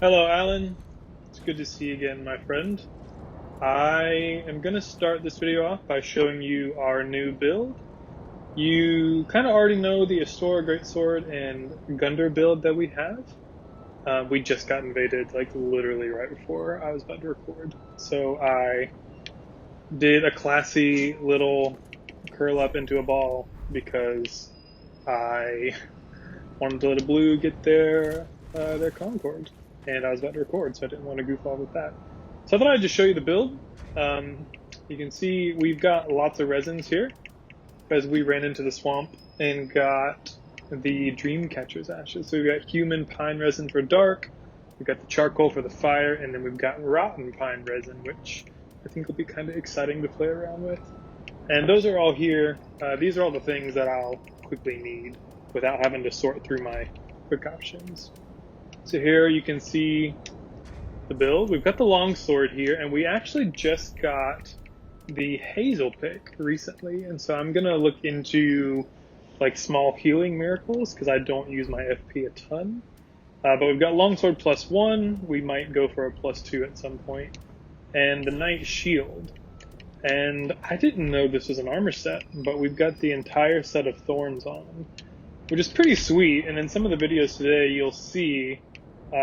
Hello, Alan. It's good to see you again, my friend. I am going to start this video off by showing you our new build. You kind of already know the Astora Greatsword and Gundar build that we have. We just got invaded, like, literally right before I was about to record. So I did a classy little curl up into a ball because I wanted to let a blue get their Concord. And I was about to record, so I didn't want to goof off with that. So I thought I'd just show you the build. You can see we've got lots of resins here as we ran into the swamp and got the Dreamcatcher's ashes. So we've got human pine resin for dark, we've got the charcoal for the fire, and then we've got rotten pine resin, which I think will be kind of exciting to play around with. And those are all here. These are all the things that I'll quickly need without having to sort through my quick options. So here you can see the build. We've got the longsword here, and we actually just got the hazel pick recently, and so I'm gonna look into like small healing miracles because I don't use my FP a ton. But we've got longsword +1. We might go for a +2 at some point, and the knight shield. And I didn't know this was an armor set, but we've got the entire set of thorns on, which is pretty sweet. And in some of the videos today, you'll see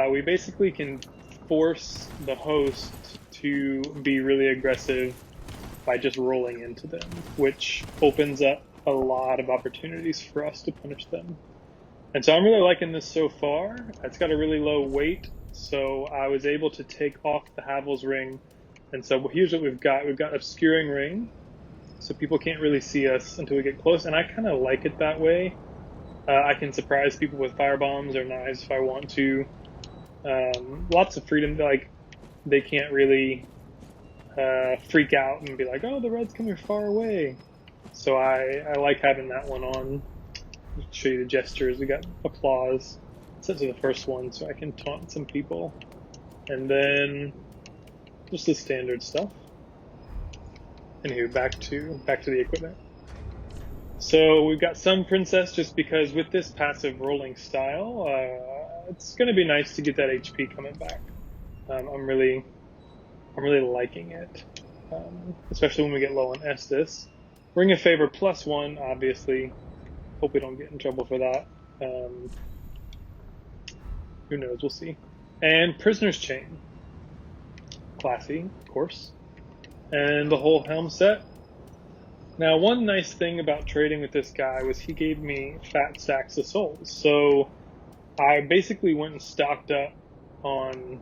we basically can force the host to be really aggressive by just rolling into them, which opens up a lot of opportunities for us to punish them. And so I'm really liking this so far. It's got a really low weight, so I was able to take off the Havel's ring. And so here's what we've got. We've got obscuring ring, so people can't really see us until we get close, and I kind of like it that way. I can surprise people with firebombs or knives if I want to. Lots of freedom, like they can't really freak out and be like, oh, the red's coming far away. So I like having that one on. I'll show you the gestures. We got applause set to the first one so I can taunt some people. And then just the standard stuff. Anywho, back to the equipment. So we've got some princess just because with this passive rolling style, it's going to be nice to get that HP coming back. I'm really liking it, especially when we get low on Estus. Ring of Favor +1, obviously. Hope we don't get in trouble for that. Who knows? We'll see. And Prisoner's Chain. Classy, of course. And the whole helm set. Now, one nice thing about trading with this guy was he gave me fat stacks of souls. So I basically went and stocked up on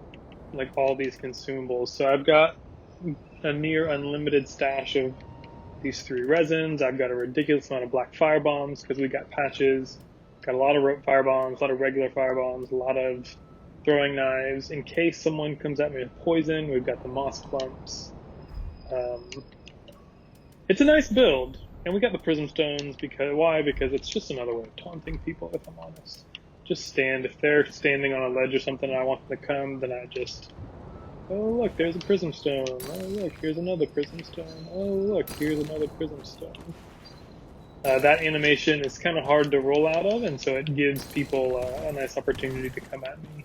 like all these consumables. So I've got a near unlimited stash of these 3 resins. I've got a ridiculous amount of black firebombs because we got patches. Got a lot of rope firebombs, a lot of regular firebombs, a lot of throwing knives. In case someone comes at me with poison, we've got the moss clumps. It's a nice build, and we got the prism stones because it's just another way of taunting people, if I'm honest. Just stand. If they're standing on a ledge or something and I want them to come, then I just, oh look, there's a prism stone. Oh look, here's another prism stone. Oh look, here's another prism stone. That animation is kind of hard to roll out of, and so it gives people a nice opportunity to come at me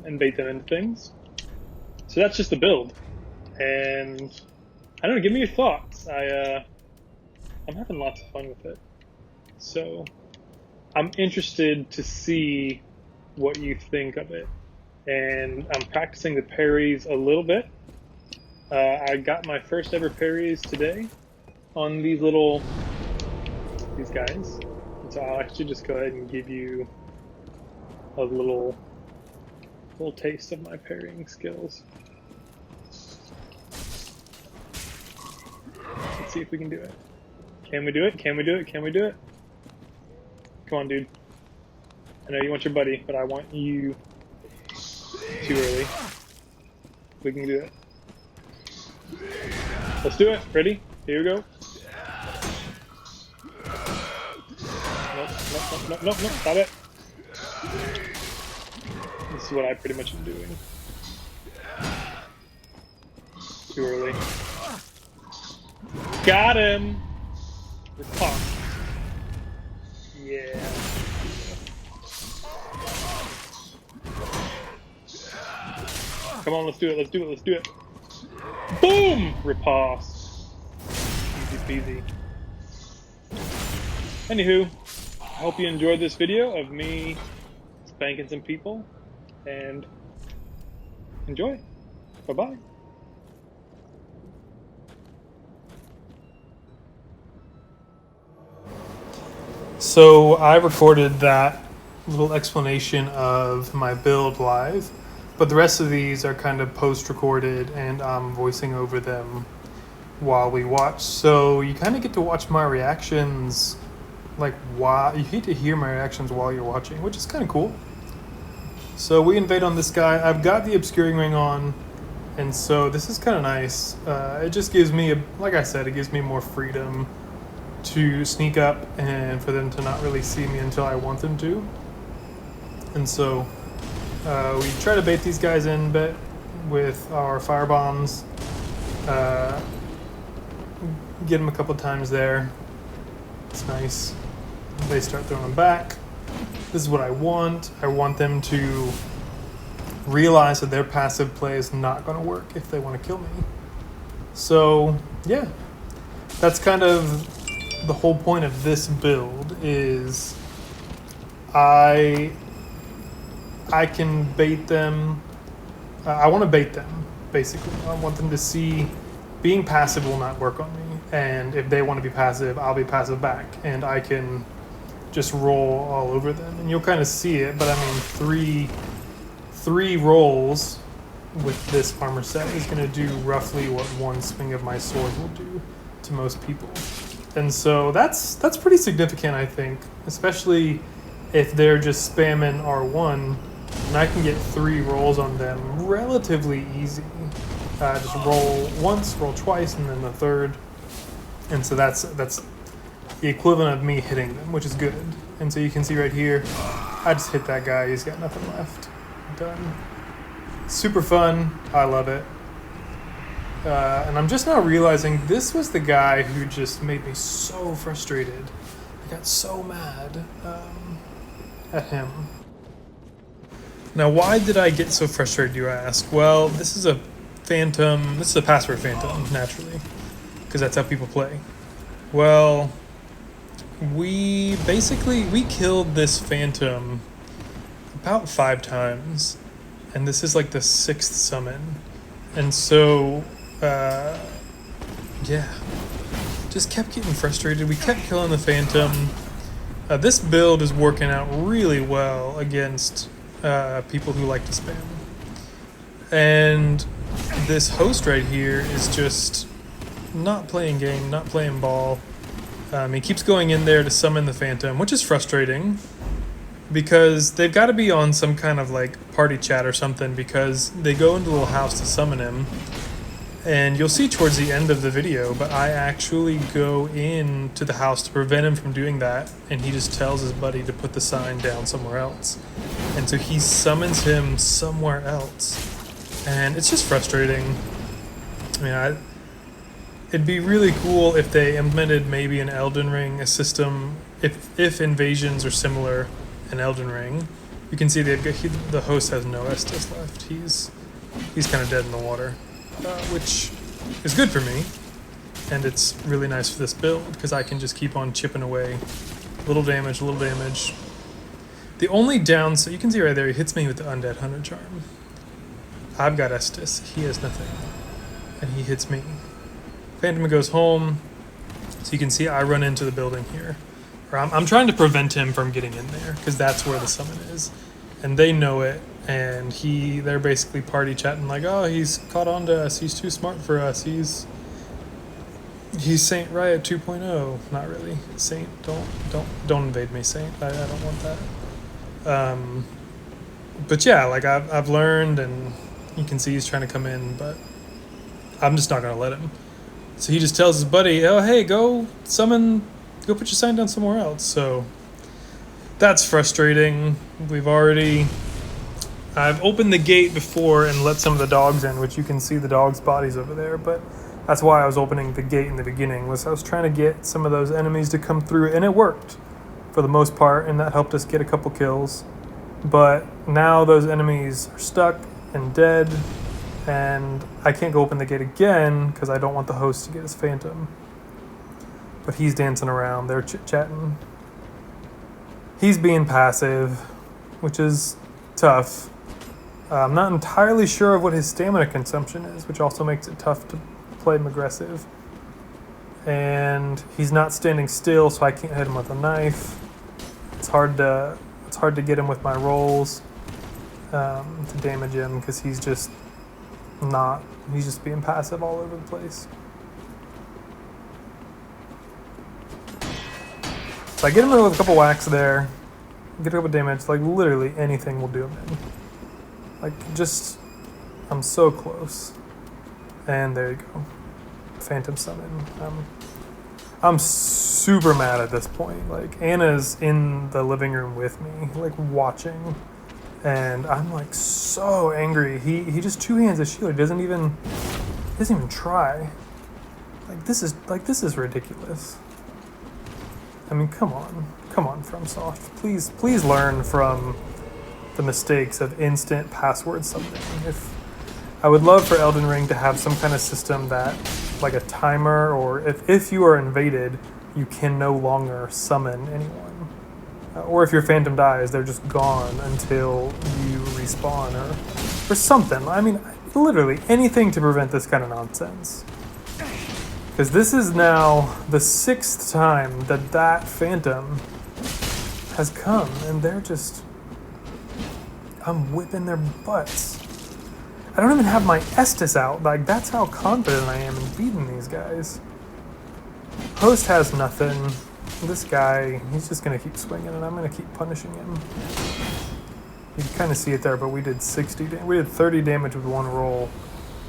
and bait them into things. So that's just the build. And I don't know, give me your thoughts. I'm having lots of fun with it. So I'm interested to see what you think of it. And I'm practicing the parries a little bit. I got my first ever parries today on these guys. And so I'll actually just go ahead and give you a little taste of my parrying skills. Let's see if we can do it. Can we do it? Can we do it? Can we do it? Come on, dude. I know you want your buddy, but I want you too early. We can do it. Let's do it. Ready? Here we go. Nope. Stop it. This is what I pretty much am doing. Too early. Got him! We're caught. Yeah. Come on, let's do it, let's do it, let's do it. Boom! Riposte. Easy peasy. Anywho, I hope you enjoyed this video of me spanking some people, and enjoy. Bye-bye. So I recorded that little explanation of my build live, but the rest of these are kind of post-recorded and I'm voicing over them while we watch. So you kind of get to watch my reactions, like while you get to hear my reactions while you're watching, which is kind of cool. So we invade on this guy. I've got the obscuring ring on, and so this is kind of nice. It just gives me, like I said, it gives me more freedom to sneak up and for them to not really see me until I want them to. And so we try to bait these guys in bit with our fire bombs. Get them a couple times there. It's nice. They start throwing them back. This is what I want. I want them to realize that their passive play is not going to work if they want to kill me. So yeah, that's kind of the whole point of this build. Is I can bait them. I want to bait them, basically. I want them to see being passive will not work on me, and if they want to be passive, I'll be passive back, and I can just roll all over them. And you'll kind of see it, but I mean, three rolls with this armor set is going to do roughly what one swing of my sword will do to most people. And so that's pretty significant, I think, especially if they're just spamming R1, and I can get 3 rolls on them relatively easy. Just roll once, roll twice, and then the third. And so that's the equivalent of me hitting them, which is good. And so you can see right here, I just hit that guy, he's got nothing left. Done. Super fun, I love it. And I'm just now realizing this was the guy who just made me so frustrated. I got so mad at him. Now, why did I get so frustrated, you ask? Well, this is a phantom. This is a password phantom, naturally, because that's how people play. Well, we killed this phantom about 5 times, and this is like the 6th summon. And so, yeah, just kept getting frustrated. We kept killing the phantom. This build is working out really well against people who like to spam. And this host right here is just not playing game, not playing ball. He keeps going in there to summon the phantom, which is frustrating because they've got to be on some kind of like party chat or something, because they go into the little house to summon him. And you'll see towards the end of the video, but I actually go into the house to prevent him from doing that, and he just tells his buddy to put the sign down somewhere else. And so he summons him somewhere else. And it's just frustrating. I mean, it'd be really cool if they implemented maybe an Elden Ring, a system, if invasions are similar in Elden Ring. You can see the host has no Estus left. He's kind of dead in the water. Which is good for me, and it's really nice for this build because I can just keep on chipping away, little damage. The only downside, you can see right there, he hits me with the Undead Hunter Charm. I've got Estus, he has nothing, and he hits me. Phantom goes home, so you can see I run into the building here. I'm trying to prevent him from getting in there because that's where the summon is, and they know it. And they're basically party chatting like, oh, he's caught on to us, he's too smart for us, he's Saint Riot 2.0. Not really. Saint, don't invade me, Saint. I don't want that. But yeah, like I've learned, and you can see he's trying to come in, but I'm just not gonna let him. So he just tells his buddy, oh hey, go put your sign down somewhere else. So that's frustrating. I've opened the gate before and let some of the dogs in, which you can see the dogs' bodies over there, but that's why I was opening the gate in the beginning, was I was trying to get some of those enemies to come through, and it worked for the most part, and that helped us get a couple kills. But now those enemies are stuck and dead, And I can't go open the gate again because I don't want the host to get his phantom. But he's dancing around. They're chit-chatting. He's being passive, which is tough. I'm not entirely sure of what his stamina consumption is, which also makes it tough to play him aggressive. And he's not standing still, so I can't hit him with a knife. It's hard to get him with my rolls to damage him because he's just being passive all over the place. So I get him with a couple whacks there, get a couple damage, like literally anything will do him in. Like just, I'm so close. And there you go. Phantom summon. I'm super mad at this point. Like Anna's in the living room with me, like watching. And I'm like so angry. He just two hands his shield. He doesn't even try. Like this is ridiculous. I mean, come on, FromSoft. Please learn from the mistakes of instant password summoning. I would love for Elden Ring to have some kind of system that, like a timer, or if you are invaded, you can no longer summon anyone. Or if your phantom dies, they're just gone until you respawn or something. I mean, literally anything to prevent this kind of nonsense. Because this is now the 6th time that phantom has come, and they're just... I'm whipping their butts. I don't even have my Estus out. Like, that's how confident I am in beating these guys. Host has nothing. This guy, he's just going to keep swinging, and I'm going to keep punishing him. You can kind of see it there, but we did 30 damage with one roll.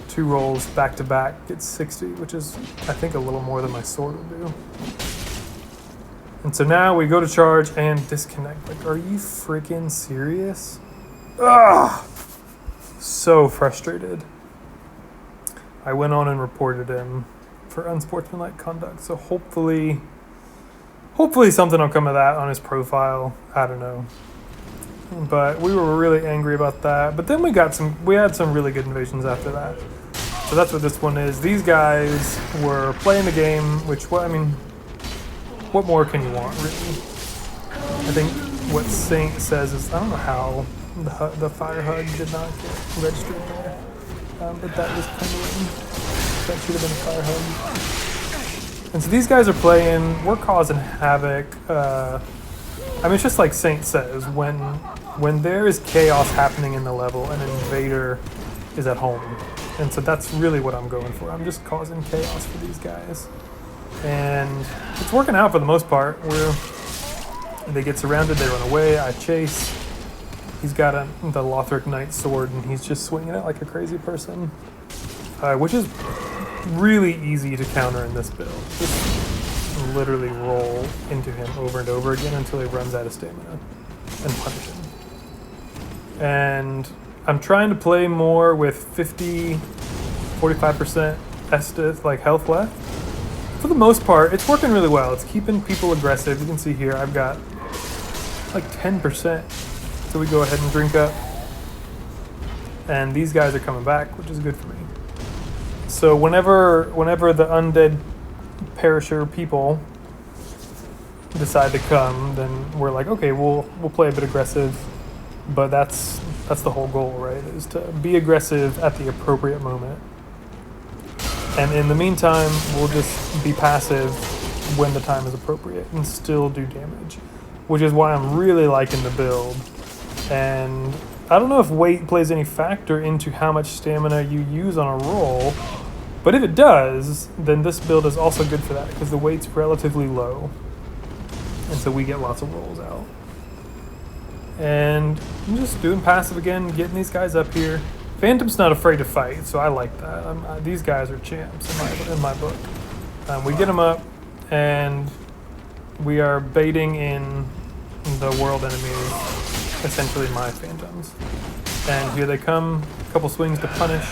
2 rolls back to back gets 60, which is, I think, a little more than my sword will do. And so now we go to charge and disconnect. Like, are you freaking serious? Ugh! So frustrated. I went on and reported him for unsportsmanlike conduct. So hopefully something will come of that on his profile. I don't know. But we were really angry about that. But then we had some really good invasions after that. So that's what this one is. These guys were playing the game, what more can you want, really? I think what Saint says is, I don't know how the fire hug did not get registered there. But that was kind of lame. That should have been a fire hug. And so these guys are playing, we're causing havoc. It's just like Saint says, when there is chaos happening in the level, an invader is at home. And so that's really what I'm going for. I'm just causing chaos for these guys. And it's working out for the most part. They get surrounded, they run away, I chase. He's got the Lothric Knight sword, and he's just swinging it like a crazy person. Which is really easy to counter in this build. Just literally roll into him over and over again until he runs out of stamina and punish him. And I'm trying to play more with 45% Estus, like health left. For the most part, it's working really well. It's keeping people aggressive. You can see here, I've got like 10%. So we go ahead and drink up. And these guys are coming back, which is good for me. So whenever the undead perisher people decide to come, then we're like, okay, we'll play a bit aggressive. But that's the whole goal, right? Is to be aggressive at the appropriate moment. And in the meantime, we'll just be passive when the time is appropriate and still do damage. Which is why I'm really liking the build. And I don't know if weight plays any factor into how much stamina you use on a roll. But if it does, then this build is also good for that because the weight's relatively low. And so we get lots of rolls out. And I'm just doing passive again, getting these guys up here. Phantom's not afraid to fight, so I like that. These guys are champs in my book. We get them up, and we are baiting in the world enemies, essentially my phantoms. And here they come, a couple swings to punish.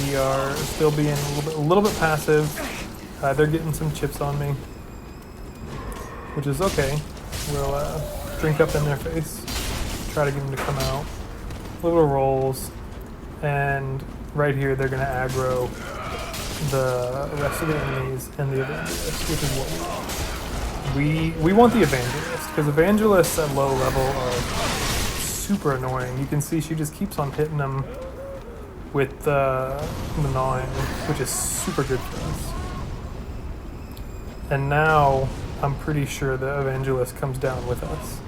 We are still being a little bit passive. They're getting some chips on me, which is okay. We'll drink up in their face, try to get them to come out. little rolls, and right here they're going to aggro the rest of the enemies and the evangelist, which is what we want. We want the evangelist, because evangelists at low level are super annoying. You can see she just keeps on hitting them with the gnawing, which is super good for us. And now I'm pretty sure the evangelist comes down with us.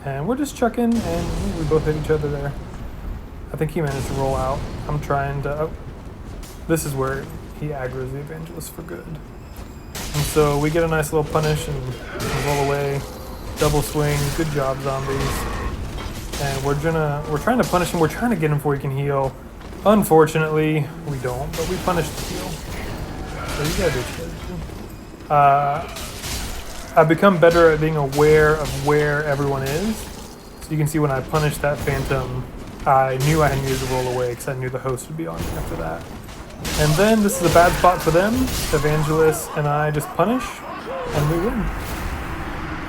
And we're just chucking, and we both hit each other there. I think he managed to roll out. I'm trying to... Oh, this is where he aggroes the evangelist for good. And so we get a nice little punish and roll away. Double swing. Good job, zombies. And we're trying to punish him. We're trying to get him before he can heal. Unfortunately, we don't, but we punish the heal. So you gotta do what you gotta do. I've become better at being aware of where everyone is. So you can see when I punished that phantom, I knew I needed to roll away because I knew the host would be on me after that. And then this is a bad spot for them. Evangelist and I just punish, and we win.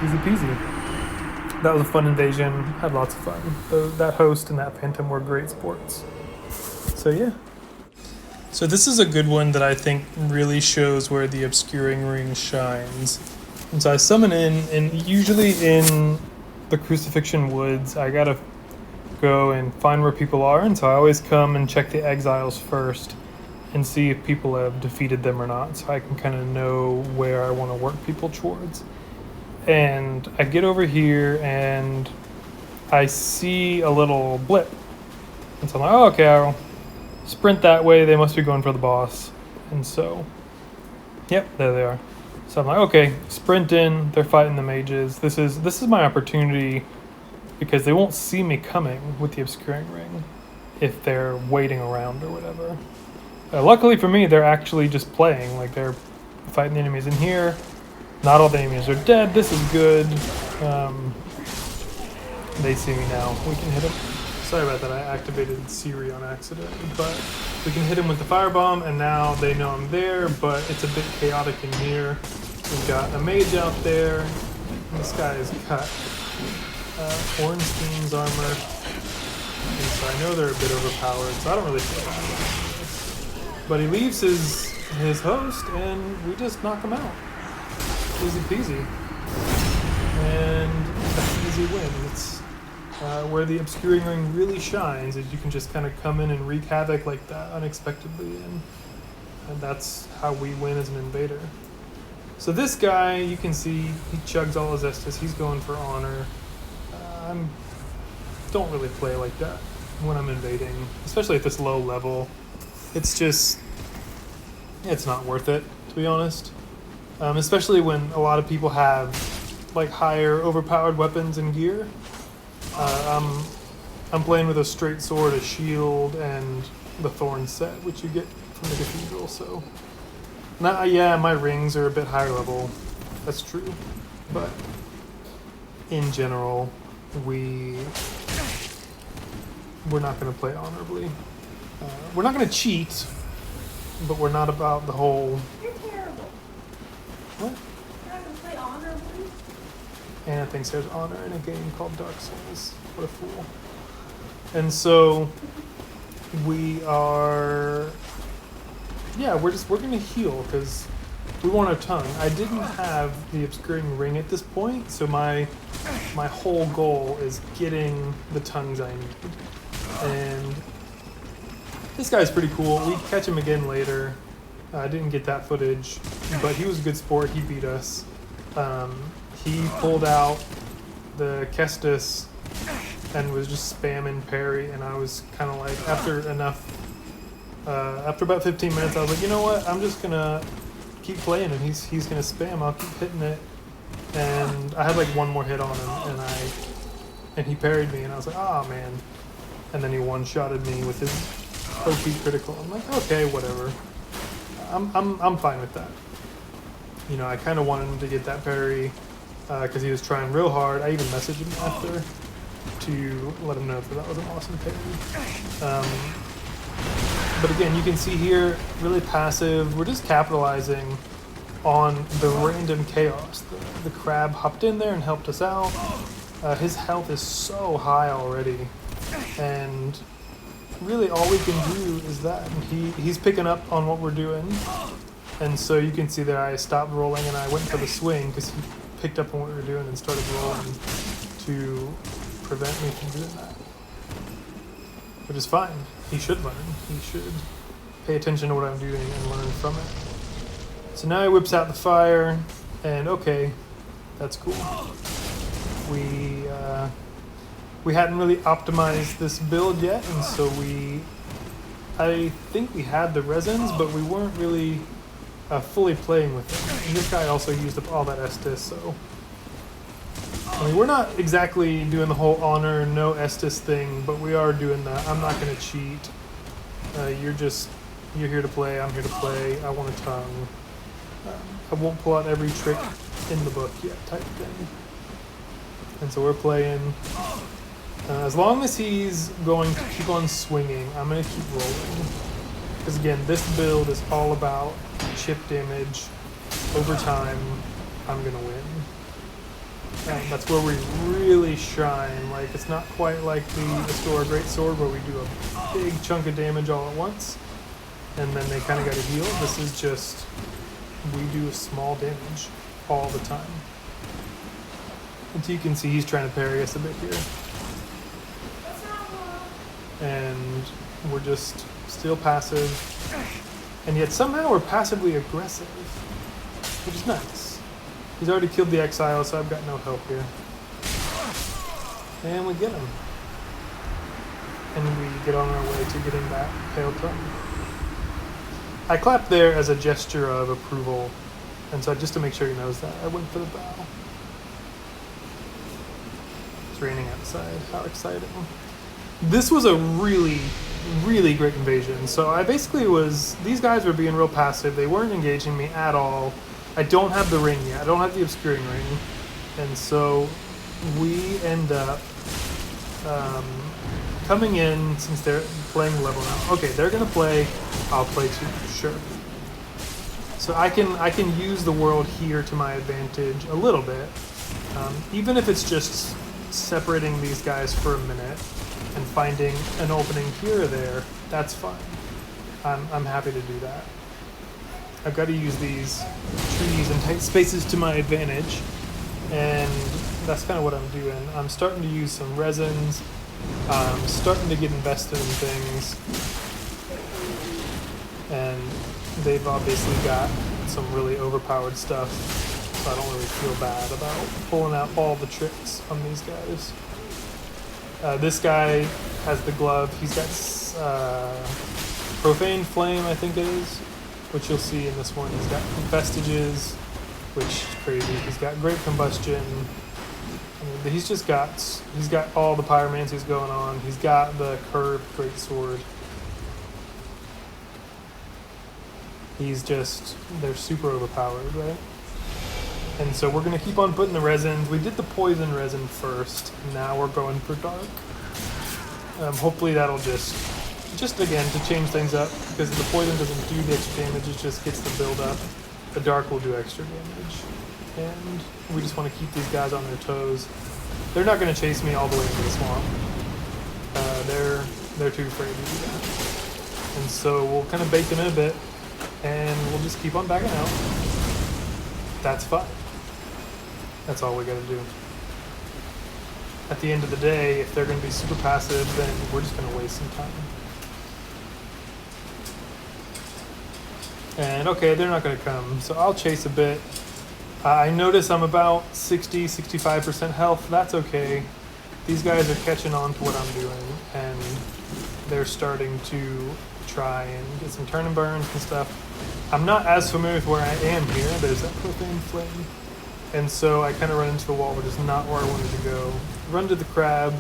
Easy peasy. That was a fun invasion. Had lots of fun. That host and that phantom were great sports. So yeah. So this is a good one that I think really shows where the obscuring ring shines. And so I summon in, and usually in the Crucifixion Woods, I gotta go and find where people are, and so I always come and check the exiles first and see if people have defeated them or not, so I can kind of know where I want to work people towards. And I get over here and I see a little blip, and so I'm like, oh, okay, I'll sprint that way, they must be going for the boss. And so, yep, there they are. So I'm like, okay, sprint in, they're fighting the mages. This is my opportunity, because they won't see me coming with the obscuring ring if they're waiting around or whatever. Luckily for me, they're actually just playing, like they're fighting the enemies in here. Not all the enemies are dead, this is good. They see me now, we can hit them. Sorry about that, I activated Siri on accident, but we can hit him with the firebomb, and now they know I'm there, but it's a bit chaotic in here. We've got a mage out there. This guy is cut. Ornstein's armor. And so I know they're a bit overpowered, so I don't really feel bad about this. But he leaves his host, and we just knock him out. Easy peasy. And that's an easy win. It's where the obscuring ring really shines, is you can just kind of come in and wreak havoc like that unexpectedly, and that's how we win as an invader. So this guy, you can see, he chugs all his Estus, he's going for honor. I don't really play like that when I'm invading, especially at this low level. It's just, it's not worth it, to be honest. Especially when a lot of people have like higher overpowered weapons and gear. I'm playing with a straight sword, a shield, and the thorn set, which you get from the cathedral, so. Now, yeah, my rings are a bit higher level, that's true, but in general, we're not going to play honorably. We're not going to cheat, but we're not about the whole... You're terrible. What? You're not going to play honorably? Anna thinks there's honor in a game called Dark Souls. What a fool. And so, we are... Yeah, we're going to heal, because we want our tongue. I didn't have the obscuring ring at this point, so my whole goal is getting the tongues I need. And this guy's pretty cool. We catch him again later. I didn't get that footage, but he was a good sport. He beat us. He pulled out the Kestis and was just spamming parry, and I was kind of like, after about 15 minutes, I was like, you know what? I'm just gonna keep playing him. He's gonna spam. I'll keep hitting it. And I had like one more hit on him, and he parried me, and I was like, oh man. And then he one-shotted me with his OP critical. I'm like, okay, whatever. I'm fine with that. You know, I kind of wanted him to get that parry because he was trying real hard. I even messaged him after to let him know that was an awesome parry. But again, you can see here, really passive. We're just capitalizing on the random chaos. The crab hopped in there and helped us out. His health is so high already. And really all we can do is that. And he's picking up on what we're doing. And so you can see that I stopped rolling and I went for the swing because he picked up on what we were doing and started rolling to prevent me from doing that. Which is fine. He should learn. He should pay attention to what I'm doing and learn from it. So now he whips out the fire, and okay, that's cool. We hadn't really optimized this build yet, and so I think we had the resins, but we weren't really fully playing with it. And this guy also used up all that Estus, so I mean, we're not exactly doing the whole honor no Estus thing, but we are doing that. I'm not going to cheat. You're here to play. I'm here to play. I want a tongue. I won't pull out every trick in the book yet, type thing. And so we're playing. As long as he's going to keep on swinging, I'm going to keep rolling. Because again, this build is all about chip damage. Over time, I'm going to win. That's where we really shine. Like, it's not quite like the Astora Greatsword where we do a big chunk of damage all at once, and then they kind of got to heal. This is just, we do small damage all the time. And you can see he's trying to parry us a bit here. And we're just still passive. And yet somehow we're passively aggressive, which is nice. He's already killed the Exile, so I've got no help here. And we get him. And we get on our way to getting that Pale Tongue. I clapped there as a gesture of approval, and so just to make sure he knows that, I went for the bow. It's raining outside. How exciting. This was a really, really great invasion. So I basically these guys were being real passive. They weren't engaging me at all. I don't have the ring yet. I don't have the obscuring ring. And so we end up coming in, since they're playing level now. Okay, they're going to play. I'll play too, sure. So I can use the world here to my advantage a little bit. Even if it's just separating these guys for a minute and finding an opening here or there, that's fine. I'm happy to do that. I've got to use these trees and tight spaces to my advantage, and that's kind of what I'm doing. I'm starting to use some resins. I'm starting to get invested in things, and they've obviously got some really overpowered stuff, so I don't really feel bad about pulling out all the tricks on these guys. This guy has the glove. He's got Profane Flame, I think it is, which you'll see in this one. He's got Vestiges, which is crazy. He's got Great Combustion. I mean, he's got all the pyromancies going on. He's got the curved Greatsword. They're super overpowered, right? And so we're going to keep on putting the resins. We did the poison resin first. Now we're going for dark. Hopefully that'll just again, to change things up, because the poison doesn't do the extra damage, it just gets the build up. The dark will do extra damage. And we just want to keep these guys on their toes. They're not going to chase me all the way into the swamp. They're too afraid to do that. And so we'll kind of bake them in a bit, and we'll just keep on backing out. That's fine. That's all we got to do. At the end of the day, if they're going to be super passive, then we're just going to waste some time. And okay, they're not going to come, so I'll chase a bit. I notice I'm about 60-65% health. That's okay. These guys are catching on to what I'm doing, and they're starting to try and get some turn and burns and stuff. I'm not as familiar with where I am here. There's that Profane Flame. And so I kind of run into the wall, which is not where I wanted to go. Run to the crab,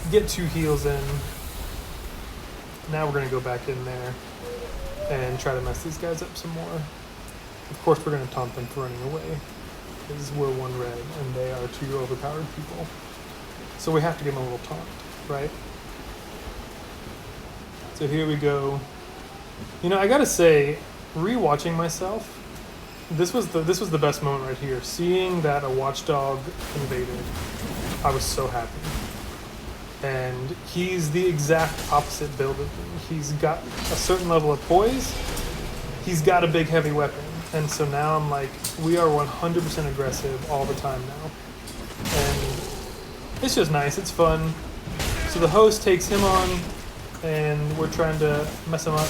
get 2 heals in. Now we're going to go back in there and try to mess these guys up some more. Of course, we're going to taunt them for running away, because we're 1 red and they are 2 overpowered people. So we have to give them a little taunt, right? So here we go. You know, I gotta say, rewatching myself, this was the best moment right here. Seeing that a watchdog invaded, I was so happy. and he's the exact opposite build of me. He's got a certain level of poise. He's got a big heavy weapon, and so now I'm like, we are 100% aggressive all the time now, and it's just nice. It's fun. So the host takes him on, and we're trying to mess him up,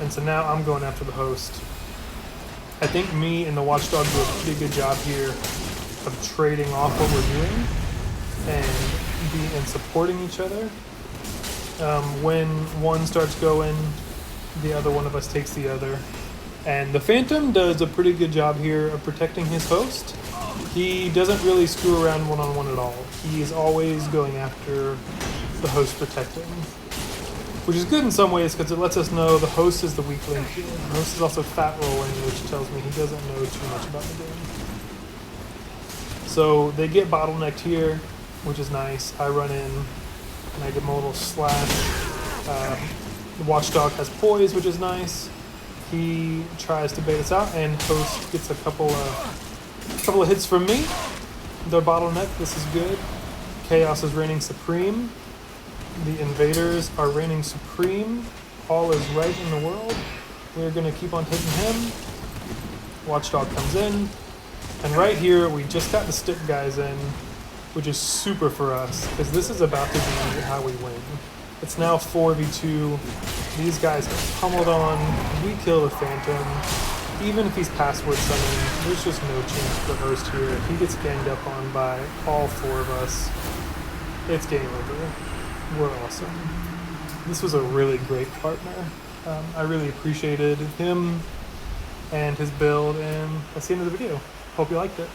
and so now I'm going after the host. I think me and the watchdog do a pretty good job here of trading off what we're doing and supporting each other. When one starts going, the other one of us takes the other. And the Phantom does a pretty good job here of protecting his host. He doesn't really screw around one-on-one at all. He is always going after the host protecting. Which is good in some ways because it lets us know the host is the weak link here. The host is also fat rolling, which tells me he doesn't know too much about the game. So they get bottlenecked here, which is nice. I run in and I give him a little slash. The watchdog has poise, which is nice. He tries to bait us out, and host gets a couple of hits from me. They're bottlenecked. This is good. Chaos is reigning supreme. The invaders are reigning supreme. All is right in the world. We're going to keep on taking him. Watchdog comes in. And right here, we just got the stick guys in, which is super for us, because this is about to be how we win. It's now 4v2. These guys get pummeled on. We kill the Phantom. Even if he's password summoned, there's just no chance for host here. If he gets ganged up on by all four of us, it's game over. We're awesome. This was a really great partner. I really appreciated him and his build, and that's the end of the video. Hope you liked it.